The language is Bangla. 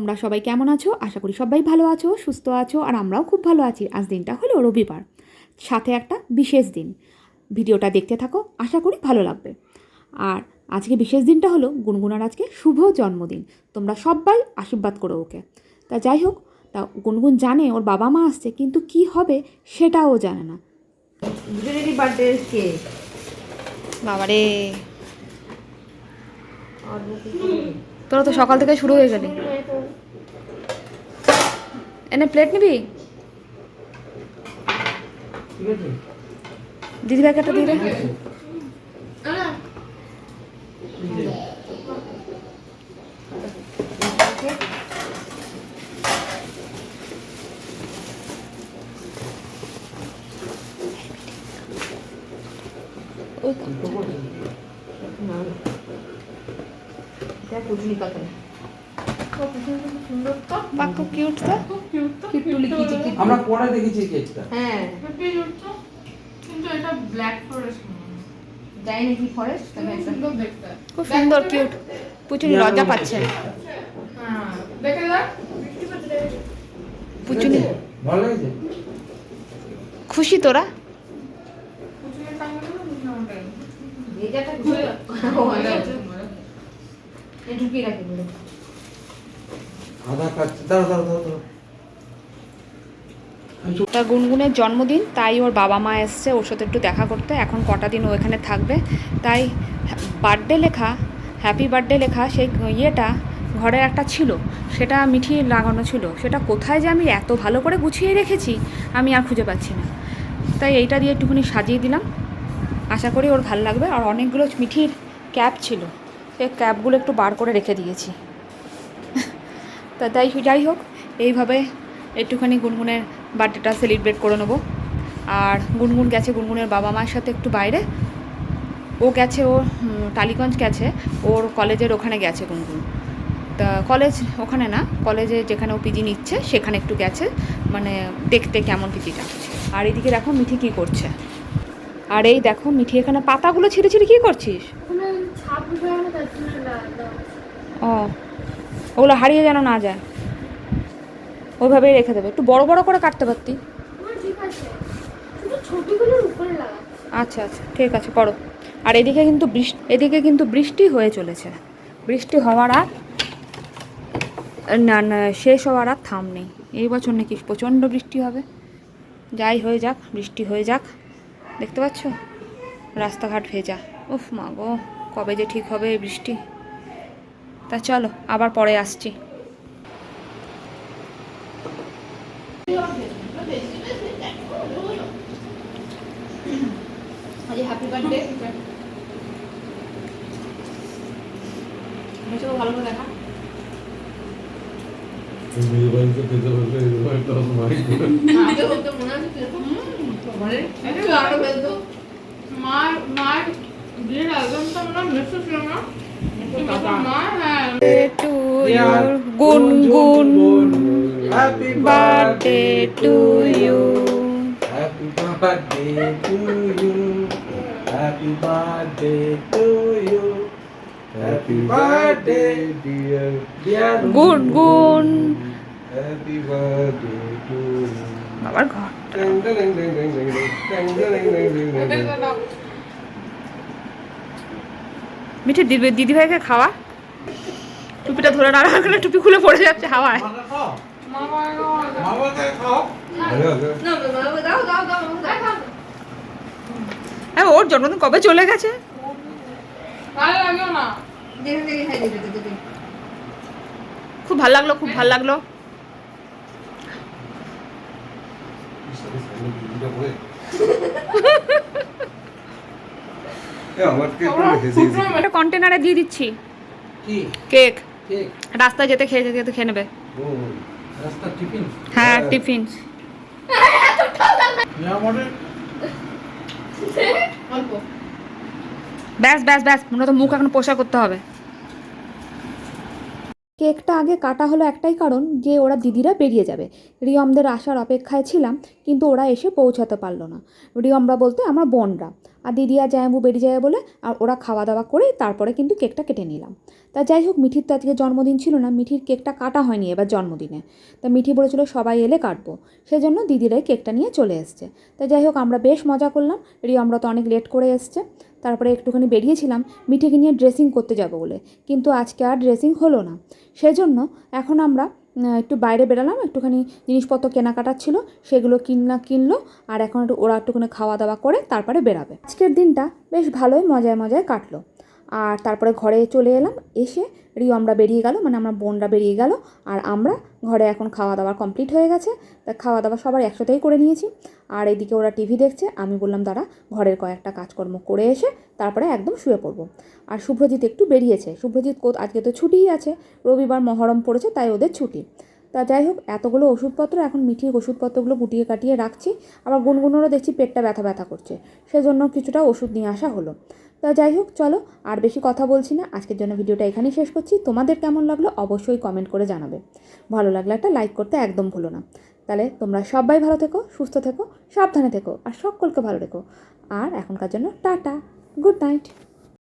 তোমরা সবাই কেমন আছো? আশা করি সবাই ভালো আছো, সুস্থ আছো, আর আমরাও খুব ভালো আছি। আজ দিনটা হলো রবিবার, সাথে একটা বিশেষ দিন। ভিডিওটা দেখতে থাকো, আশা করি ভালো লাগবে। আর আজকে বিশেষ দিনটা হলো গুনগুনার আজকে শুভ জন্মদিন। তোমরা সবাই আশীর্বাদ করো ওকে। তা যাই হোক, তা গুনগুন জানে ওর বাবা মা আসছে, কিন্তু কি হবে সেটাও জানে না। বার্থডে কেক বাবারে, তোরা তো সকাল থেকে শুরু হয়ে গেলি। এনে প্লেট নিবি? দিদি ভাইকে একটা দিয়ে দে। খুব কিউট তো, আমরা পরে দেখেছি কেকটা। হ্যাঁ, কিন্তু এটা ব্ল্যাক ফরেস্ট যাই নাকি ফরেস্ট, তবে একটা সুন্দর দেখতে। খুব সুন্দর কিউট। পুচুনি লজ্জা পাচ্ছে। হ্যাঁ, দেখে দেখ। পুচুনি ভালো লাগছে? খুশি তোরা? কুচির টাইমে না বুঝলাম ভেজাটা ঘুরে ঢুকিয়ে রাখি বলে। আধা খাচ্ছে, দাঁড়া দাঁড়া দাঁড়া দাঁড়া। তা গুনগুনের জন্মদিন, তাই ওর বাবা মা এসছে ওর সাথে একটু দেখা করতে। এখন কটা দিন ও এখানে থাকবে, তাই বার্থডে লেখা, হ্যাপি বার্থডে লেখা সেই ইয়েটা ঘরে একটা ছিল, সেটা মিঠি লাগানো ছিল। সেটা কোথায় যে আমি এত ভালো করে গুছিয়ে রেখেছি আমি আর খুঁজে পাচ্ছি না। তাই এইটা দিয়ে একটুখানি সাজিয়ে দিলাম, আশা করি ওর ভালো লাগবে। আর অনেকগুলো মিঠির ক্যাপ ছিল, সেই ক্যাপগুলো একটু বার করে রেখে দিয়েছি। তা তাই যাই হোক, এইভাবে একটুখানি গুনগুনের বার্থডেটা সেলিব্রেট করে নেবো। আর গুনগুন গেছে গুনগুনের বাবা মায়ের সাথে একটু বাইরে। ও গেছে, ও টালিগঞ্জ গেছে, ওর কলেজের ওখানে গেছে গুনগুন। তা কলেজ ওখানে না, কলেজে যেখানে ও পিজি নিচ্ছে সেখানে একটু গেছে, মানে দেখতে কেমন পিজিটা। আর এইদিকে দেখো মিঠি কী করছে। আর এই দেখো মিঠি এখানে পাতাগুলো ছিঁড়ে ছিঁড়ে কী করছিস? ও, ওগুলো হারিয়ে যেন না যায়, ওইভাবেই রেখে দেবে। একটু বড় বড় করে কাটতে পারতি। আচ্ছা আচ্ছা, ঠিক আছে, করো। আর এদিকে কিন্তু বৃষ্টি হয়ে চলেছে। বৃষ্টি হওয়ার আর না শেষ হওয়ার আর থাম নেই। এই বছর নাকি প্রচণ্ড বৃষ্টি হবে। যাই হয়ে যাক, বৃষ্টি হয়ে যাক। দেখতে পাচ্ছ রাস্তাঘাট ভেজা। উফ মা গো, কবে যে ঠিক হবে এই বৃষ্টি। তা চলো আবার পরে আসছি। Happy birthday. ভালো করে দেখা। মেয়ে বাড়িতে খেতে বসে এরকম একটা মাইক আগে হতো মনে আছে কিরকম তোমারে একটু আরো বলতো। মার বিয়ের অ্যালবামটা মনে হয় মিস ছিল না। মা হ্যাঁ to your Gungun, happy birthday to you. Happy birthday to you, happy birthday to you, happy birthday dear dear Gungun. Happy birthday to you. বাবার ঘর ড্যাং ড্যাং ড্যাং ড্যাং ড্যাং ড্যাং ড্যাং ড্যাং ড্যাং ড্যাং। মিঠি দিদি ভাইকে খাওয়া। টুপিটা ধরে না রাখলে টুপি খুলে পড়ে যাচ্ছে হাওয়ায়। মামাকে খাও। আরে আরে না বাবা দাও দাও দাও দাও। হ্যাঁ, ওর জন্মদিন কবে চলে গেছে। ভালো লাগলো না। দেখে দেখে খাই দিতে দিতে। খুব ভালো লাগলো, খুব ভালো লাগলো। একটা কন্টেনারে দিয়ে দিচ্ছি কি কেক। কেক? রাস্তায় যেতে খেয়ে নেবে। ও রাস্তা টিফিন? হ্যাঁ, টিফিন। আমাদের অল্প ব্যাস ব্যাস ব্যাস, মনে তো মুখ এখন পোষা করতে হবে। কেকটা আগে কাটা হলো একটাই কারণ, যে ওরা দিদিরা বেরিয়ে যাবে। রিয়মদের আসার অপেক্ষায় ছিলাম, কিন্তু ওরা এসে পৌঁছাতে পারলো না। রিয়মরা বলতে আমার বোনরা। আর দিদি আর জায়াবু বেরিয়ে যাবে বলে আর ওরা খাওয়া দাওয়া করে তারপরে কিন্তু কেকটা কেটে নিলাম। তা যাই হোক, মিঠির তো আজকে জন্মদিন ছিল না, মিঠির কেকটা কাটা হয়নি এবার জন্মদিনে। তা মিঠি বলেছিল সবাই এলে কাটবো, সেজন্য দিদিরাই কেকটা নিয়ে চলে এসছে। তা যাই হোক, আমরা বেশ মজা করলাম। আমরা তো অনেক লেট করে এসছে। তারপরে একটুখানি বেরিয়েছিলাম মিঠিকে নিয়ে ড্রেসিং করতে যাবো বলে, কিন্তু আজকে আর ড্রেসিং হলো না। সেজন্য এখন আমরা একটু বাইরে বেরালাম, একটুখানি জিনিসপত্র কেনাকাটার ছিল সেগুলো কিনলো। আর এখন ওরা একটুখানি খাওয়া দাওয়া করে তারপরে বেরাবে। আজকের দিনটা বেশ ভালোই মজায় মজায় কাটলো। আর তারপরে ঘরে চলে এলাম, এসে আমরা বেরিয়ে গেল, মানে আমরা বোনরা বেরিয়ে গেল। আর আমরা ঘরে এখন খাওয়া দাওয়া কমপ্লিট হয়ে গেছে। তা খাওয়া দাওয়া সবার একসাথেই করে নিয়েছি। আর এদিকে ওরা টিভি দেখছে, আমি বললাম দাঁড়া ঘরের কয়েকটা কাজকর্ম করে এসে তারপরে একদম শুয়ে পড়বো। আর শুভ্রজিৎ একটু বেরিয়েছে, শুভ্রজিৎ আজকে তো ছুটিই আছে, রবিবার মহরম পড়েছে তাই ওদের ছুটি। তা যাই হোক, এতগুলো ওষুধপত্র এখন মিঠির ওষুধপত্রগুলো গুটিয়ে কাটিয়ে রাখছি। আবার গুনগুনেরও দেখছি পেটটা ব্যথা ব্যথা করছে, সেজন্য কিছুটা ওষুধ নিয়ে আসা হলো। তা যাই হোক, চলো আর বেশি কথা বলছি না, আজকের জন্য ভিডিওটা এখানেই শেষ করছি। তোমাদের কেমন লাগলো অবশ্যই কমেন্ট করে জানাবে, ভালো লাগলে একটা লাইক করতে একদম ভুলো না। তাহলে তোমরা সবাই ভালো থেকো, সুস্থ থেকো, সাবধানে থেকো আর সকলকে ভালো রেখো। আর এখনকার জন্য টাটা, গুড নাইট।